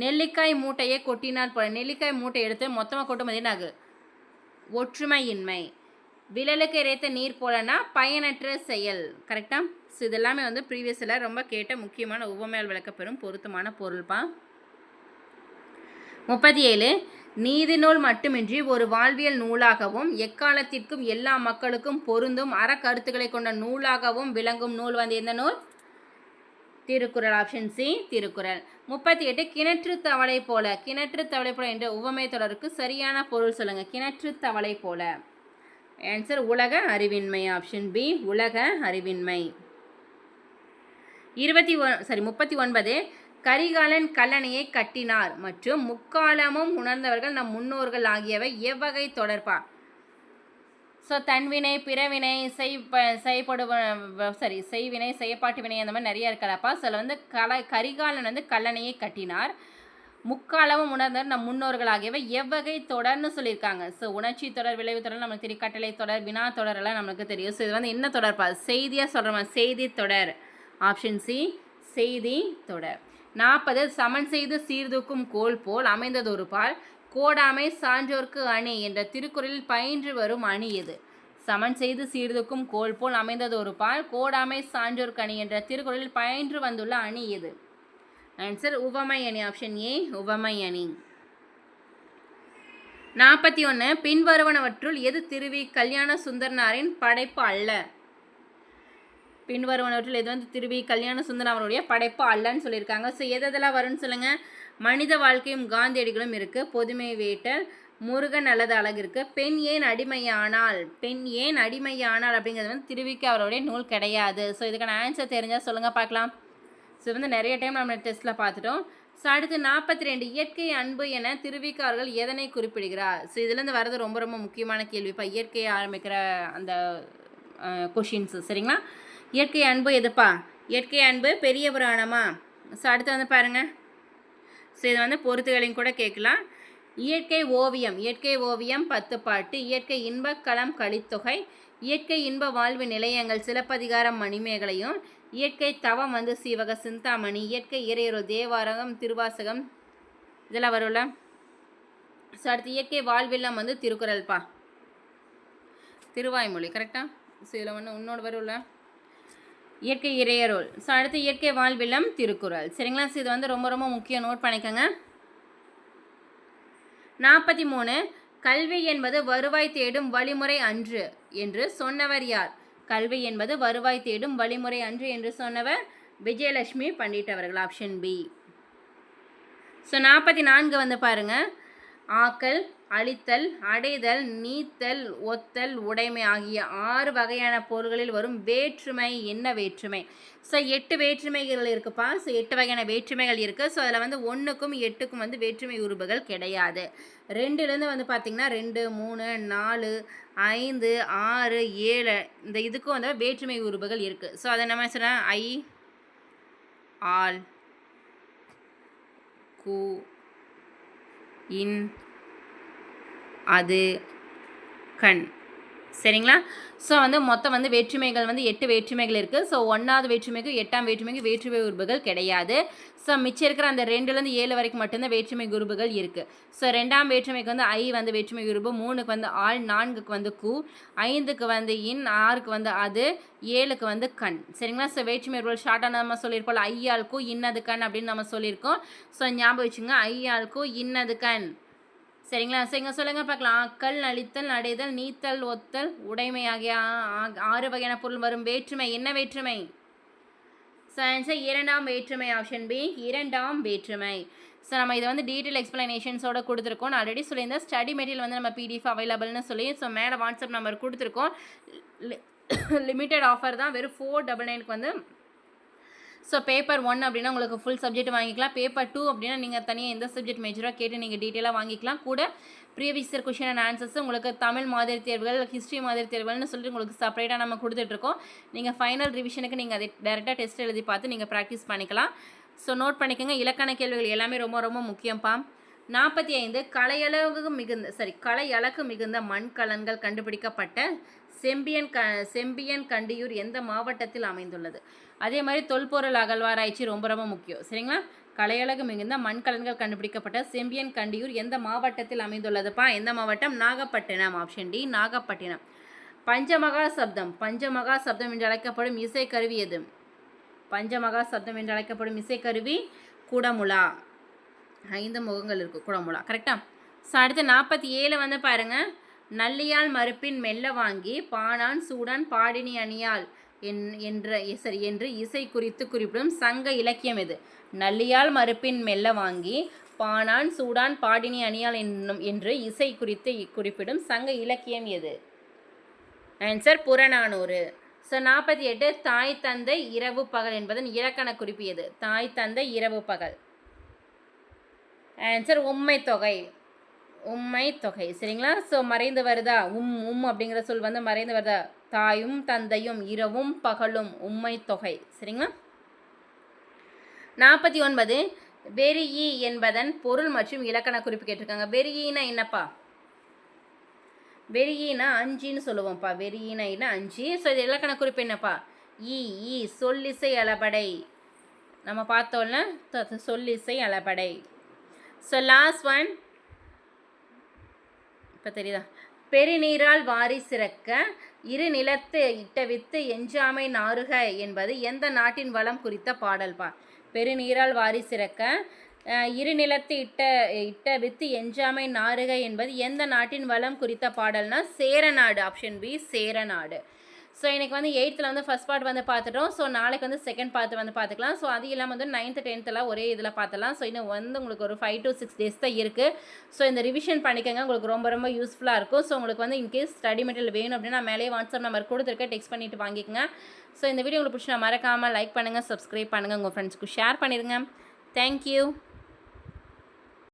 நெல்லிக்காய் மூட்டையை கொட்டினால் போல. நெல்லிக்காய் மூட்டை எடுத்து மொத்தமாக கொட்டும் என்ன ஆகு? ஒற்றுமையின்மை. விரலுக்கு இறைத்த நீர் போலனா பயனற்ற செயல். கரெக்டா? ஸோ இதெல்லாமே வந்து ப்ரீவியஸில் ரொம்ப கேட்ட முக்கியமான உவமையால் விளக்கப்பெறும் பொருத்தமான பொருள்பா. 37 நீதி நூல் மட்டுமின்றி ஒரு வாழ்வியல் நூலாகவும் எக்காலத்திற்கும் எல்லா மக்களுக்கும் பொருந்தும் அறக்கருத்துக்களை கொண்ட நூலாகவும் விளங்கும் நூல் வந்து எந்த நூல்? திருக்குறள். Option C Thirukkural. 38 கிணற்று தவளை போல. கிணற்று தவளை போல என்ற உவமை தொடருக்கு சரியான பொருள் சொல்லுங்க. கிணற்று தவளை போல. ஆன்சர் உலக அறிவின்மை. ஆப்ஷன் பி உலக அறிவின்மை. 39 கரிகாலன் கல்லணையை கட்டினார் மற்றும் முக்காலமும் உணர்ந்தவர்கள் நம் முன்னோர்கள் ஆகியவை எவ்வகை தொடர்பா? ஸோ தன்வினை, பிறவினை, செய்வினை, செயற்பாட்டு வினை அந்த மாதிரி நிறைய இருக்கலப்பா. ஸோ அதில் வந்து கரிகாலன் வந்து கல்லணையை கட்டினார். முக்காலமும் உணர்ந்தவர் நம் முன்னோர்கள் ஆகியவை எவ்வகை தொடர்னு சொல்லியிருக்காங்க. ஸோ உணர்ச்சி தொடர், விளைவு தொடர், நம்மளுக்கு தெரியும். கட்டளை தொடர், வினா தொடர் எல்லாம் நம்மளுக்கு தெரியும். ஸோ இது வந்து என்ன தொடர்பா? செய்தியாக சொல்கிறோமா? செய்தி தொடர். ஆப்ஷன் சி செய்தி தொடர். 40 சமன் செய்து சீர்தூக்கும் கோல் போல் அமைந்ததொரு பால் கோடாமை சான்றோர்க்கு அணி என்ற திருக்குறளில் பயின்று வரும் அணி எது? சமன் செய்து சீர்தூக்கும் கோல் போல் அமைந்ததொரு பால் கோடாமை சான்றோர்க்கு அணி என்ற திருக்குறளில் பயின்று வந்துள்ள அணி எது? ஆன்சர் உவமை அணி. ஆப்ஷன் ஏ உவமை அணி. 41 பின்வருவனவற்றுள் எது திருவி கல்யாண சுந்தரனாரின் படைப்பு அல்ல? பின்வருவனவற்றில் எது வந்து திருவி கல்யாண சுந்தரம் அவருடைய படைப்பு அல்லன்னு சொல்லியிருக்காங்க. ஸோ எதெல்லாம் வரும்னு சொல்லுங்கள். மனித வாழ்க்கையும் காந்தியடிகளும் இருக்குது. பொதுமை வேட்டல், முருகன் அல்லது அழகு இருக்குது. பெண் ஏன் அடிமையானால். பெண் ஏன் அடிமையானால் அப்படிங்கிறது வந்து திருவிக்கு அவருடைய நூல் கிடையாது. ஸோ இதுக்கான ஆன்சர் தெரிஞ்சால் சொல்லுங்கள் பார்க்கலாம். ஸோ வந்து நிறைய டைம் நம்ம டெஸ்ட்டில் பார்த்துட்டோம். ஸோ அடுத்து 42 இயற்கை அன்பு என திருவிக்கு அவர்கள் எதனை குறிப்பிடுகிறார்? ஸோ இதுலேருந்து வரது ரொம்ப ரொம்ப முக்கியமான கேள்விப்பா. இயற்கையை ஆரம்பிக்கிற அந்த கொஷின்ஸு. சரிங்களா? இயற்கை அன்பு எதுப்பா? இயற்கை அன்பு பெரிய புராணமா? ஸோ அடுத்து வந்து பாருங்கள். ஸோ இது வந்து பொறுத்துகளையும் கூட கேட்கலாம். இயற்கை ஓவியம். இயற்கை ஓவியம் 10 பாட்டு. இயற்கை இன்பக் களம் கலித்தொகை. இயற்கை இன்ப வாழ்வு நிலையங்கள் சிலப்பதிகாரம் மணிமேகலையும். இயற்கை தவம் வந்து சீவக சிந்தாமணி. இயற்கை இறையொரு தேவாரகம் திருவாசகம் இதெல்லாம் வரும்ல. ஸோ அடுத்து இயற்கை வாழ்வெல்லாம் வந்து திருக்குறள்ப்பா. திருவாய்மொழி கரெக்டாக? ஸோ இதில் ஒன்று இன்னொன்று வரும்ல இயற்கை இறையருள். ஸோ அடுத்து இயற்கை வாழ்வில்லம் திருக்குறள். சரிங்களா? ஸோ இது வந்து ரொம்ப ரொம்ப முக்கியம், நோட் பண்ணிக்கோங்க. 43 கல்வி என்பது வருவாய் தேடும் வழிமுறை அன்று என்று சொன்னவர் யார்? கல்வி என்பது வருவாய் தேடும் வழிமுறை அன்று என்று சொன்னவர் விஜயலட்சுமி பண்டிட் அவர்கள். Option B. ஸோ 44 வந்து பாருங்கள். ஆக்கல், அழித்தல், அடைதல், நீத்தல், ஒத்தல், உடைமை ஆகிய 6 வகையான பொருள்களில் வரும் வேற்றுமை என்ன வேற்றுமை? ஸோ 8 வேற்றுமைகள் இருக்குப்பா. ஸோ 8 வகையான வேற்றுமைகள் இருக்குது. ஸோ அதில் வந்து 1க்கும் 8க்கும் வந்து வேற்றுமை உருபுகள் கிடையாது. 2லேருந்து வந்து பார்த்திங்கன்னா 2, 3, 4, 5, 6, 7 இந்த இதுக்கும் வந்து வேற்றுமை உருபுகள் இருக்குது. ஸோ அதை நம்ம சொன்னால் ஐ, ஆல், கு, இன், அது, கண். சரிங்களா? ஸோ வந்து மொத்தம் வந்து வேற்றுமைகள் வந்து 8 வேற்றுமைகள் இருக்குது. ஸோ 1வது வேற்றுமைக்கும் 8ஆம் வேற்றுமைக்கும் வேற்றுமை உறுப்புகள் கிடையாது. ஸோ மிச்சம் இருக்கிற அந்த 2லேருந்து 7 வரைக்கும் மட்டும்தான் வேற்றுமை உறுப்புகள் இருக்குது. ஸோ 2ஆம் வேற்றுமைக்கு வந்து ஐ வந்து வேற்றுமை உறுப்பு, 3க்கு வந்து ஆள், 4க்கு வந்து கு, 5க்கு வந்து இன், 6க்கு வந்து அது, 7க்கு வந்து கண். சரிங்களா? ஸோ வேற்றுமை உறுப்புகள் ஷார்ட்டாக நம்ம சொல்லியிருப்போம், ஐயால் கு இன்னது கண் அப்படின்னு நம்ம சொல்லியிருக்கோம். ஸோ ஞாபகம் வச்சுங்க, ஐயால் கு இன்னது கண். சரிங்களா? ஸோ இங்கே சொல்லுங்கள் பார்க்கலாம். ஆக்கல், அழித்தல், அடைதல், நீத்தல், ஒத்தல், உடைமை ஆகிய 6 வகையான பொருள் வரும் வேற்றுமை என்ன வேற்றுமை? ஸோ ஆன்சர் 2ஆம் வேற்றுமை. ஆப்ஷன் பி 2ஆம் வேற்றுமை. ஸோ நம்ம இதை வந்து டீட்டெயில் எக்ஸ்ப்ளனேஷன்ஸோட கொடுத்துருக்கோம். நான் ஆல்ரெடி சொல்லியிருந்தேன் ஸ்டடி மெட்டீரியல் வந்து நம்ம பிடிஎஃப் அவைலபிள்னு சொல்லி. ஸோ மேலே வாட்ஸ்அப் நம்பர் கொடுத்துருக்கோம். லிமிட்டட் ஆஃபர் தான், வெறும் 499க்கு வந்து. ஸோ பேப்பர் 1 அப்படின்னா உங்களுக்கு ஃபுல் சப்ஜெக்ட் வாங்கிக்கலாம். பேப்பர் 2 அப்படின்னா நீங்கள் தனியாக எந்த சப்ஜெக்ட் மேஜராக கேட்டு நீங்கள் டீட்டெயிலாக வாங்கிக்கலாம். கூட previous year question and answers உங்களுக்கு தமிழ் மாதிரி தேர்வுகள், ஹிஸ்ட்ரி மாதிரி தேர்வுகள்னு சொல்லிட்டு உங்களுக்கு செப்பரேட்டாக நம்ம கொடுத்துட்ருக்கோம். நீங்கள் ஃபைனல் ரிவிஷனுக்கு நீங்கள் அதை டேரெக்டாக டெஸ்ட் எழுதி பார்த்து நீங்கள் ப்ராக்டிஸ் பண்ணிக்கலாம். ஸோ நோட் பண்ணிக்கோங்க, இலக்கண கேள்விகள் எல்லாமே ரொம்ப ரொம்ப முக்கியம்ப்பா. 45 கலையழகு மிகுந்த மண்கலன்கள் கண்டுபிடிக்கப்பட்ட செம்பியன் கண்டியூர் எந்த மாவட்டத்தில் அமைந்துள்ளது? அதே மாதிரி தொல்பொருள் அகழ்வாராய்ச்சி ரொம்ப ரொம்ப முக்கியம். சரிங்களா? கலையழகு மிகுந்த மண்கலன்கள் கண்டுபிடிக்கப்பட்ட செம்பியன் கண்டியூர் எந்த மாவட்டத்தில் அமைந்துள்ளதுப்பா? எந்த மாவட்டம்? நாகப்பட்டினம். Option D Nagapattinam. பஞ்சமகா சப்தம் என்று அழைக்கப்படும் இசைக்கருவி எது? பஞ்சமகா சப்தம் என்று அழைக்கப்படும் இசைக்கருவி குடமுலா. 5 முகங்கள் இருக்குது குடமுலா. கரெக்டாக? ஸோ அடுத்து 47 வந்து பாருங்கள். நல்லியால் மறுப்பின் மெல்ல வாங்கி பாணான் சூடான் பாடினி அணியால் என்று இசை குறித்து குறிப்பிடும் சங்க இலக்கியம் எது? நல்லியால் மறுப்பின் மெல்ல வாங்கி பாணான் சூடான் பாடினி அணியால் என்று இசை குறித்து குறிப்பிடும் சங்க இலக்கியம் எது? ஆன்சர் புறநானூறு. ஸோ 48 தாய் தந்தை இரவு பகல் என்பதன் இலக்கண குறிப்பு எது? தாய் தந்தை இரவு பகல். ஆன்சர் உம்மை தொகை. சரிங்களா? ஸோ மறைந்து வருதா? அப்படிங்கிற சொல் வந்து மறைந்து வருதா? தாயும் தந்தையும் இரவும் பகலும் உம்மை தொகை. சரிங்களா? 49 வெறியி என்பதன் பொருள் மற்றும் இலக்கண குறிப்பு கேட்டிருக்காங்க. வெறியினா என்னப்பா? வெறியினா அஞ்சின்னு சொல்லுவோம்ப்பா. வெறியினா அஞ்சு. ஸோ இது இலக்கண குறிப்பு என்னப்பா? ஈ சொல்லிசை அளபடை. நம்ம பார்த்தோம்ல சொல்லிசை அளபடை. ஸோ லாஸ்ட் ஒன் இப்போ தெரியுதா? பெருநீரால் வாரி சிறக்க இரு நிலத்து இட்ட வித்து எஞ்சாமை நாறுக என்பது எந்த நாட்டின் வளம் குறித்த பாடல்பா? பெருநீரால் வாரி சிறக்க இரு நிலத்து இட்ட வித்து எஞ்சாமை நாறுக என்பது எந்த நாட்டின் வளம் குறித்த பாடல்னா Cheranadu. Option B Cheranadu. So இன்றைக்கி வந்து 8th வந்து ஃபஸ்ட் பார்ட் வந்து பார்த்துட்டோம். ஸோ நாளைக்கு வந்து செகண்ட் பார்ட் வந்து பார்த்துக்கலாம். ஸோ அது இல்லாமல் வந்து 9th 10th ஒரே இதில் பார்த்துலாம். ஸோ இன்னும் வந்து உங்களுக்கு ஒரு 5 to 6 days தான் இருக்குது. ஸோ இந்த ரிவிஷன் பண்ணிக்கோங்க, உங்களுக்கு ரொம்ப ரொம்ப யூஸ்ஃபுல்லாக இருக்கும். ஸோ உங்களுக்கு வந்து இன்கேஸ் ஸ்டடி மெட்டீரியல் வேணும் அப்படின்னா நான் மேலே வாட்ஸ்அப் நம்பர் கொடுத்துருக்கேன், டெக்ஸ்ட் பண்ணிவிட்டு வாங்கிக்கோங்க. ஸோ இந்த வீடியோ உங்களுக்கு பிடிச்சி மறக்காமல் லைக் பண்ணுங்கள், சப்ஸ்கிரைப் பண்ணுங்கள், உங்கள் ஃப்ரெண்ட்ஸ்க்கு ஷேர் பண்ணிடுங்க. தேங்க்யூ.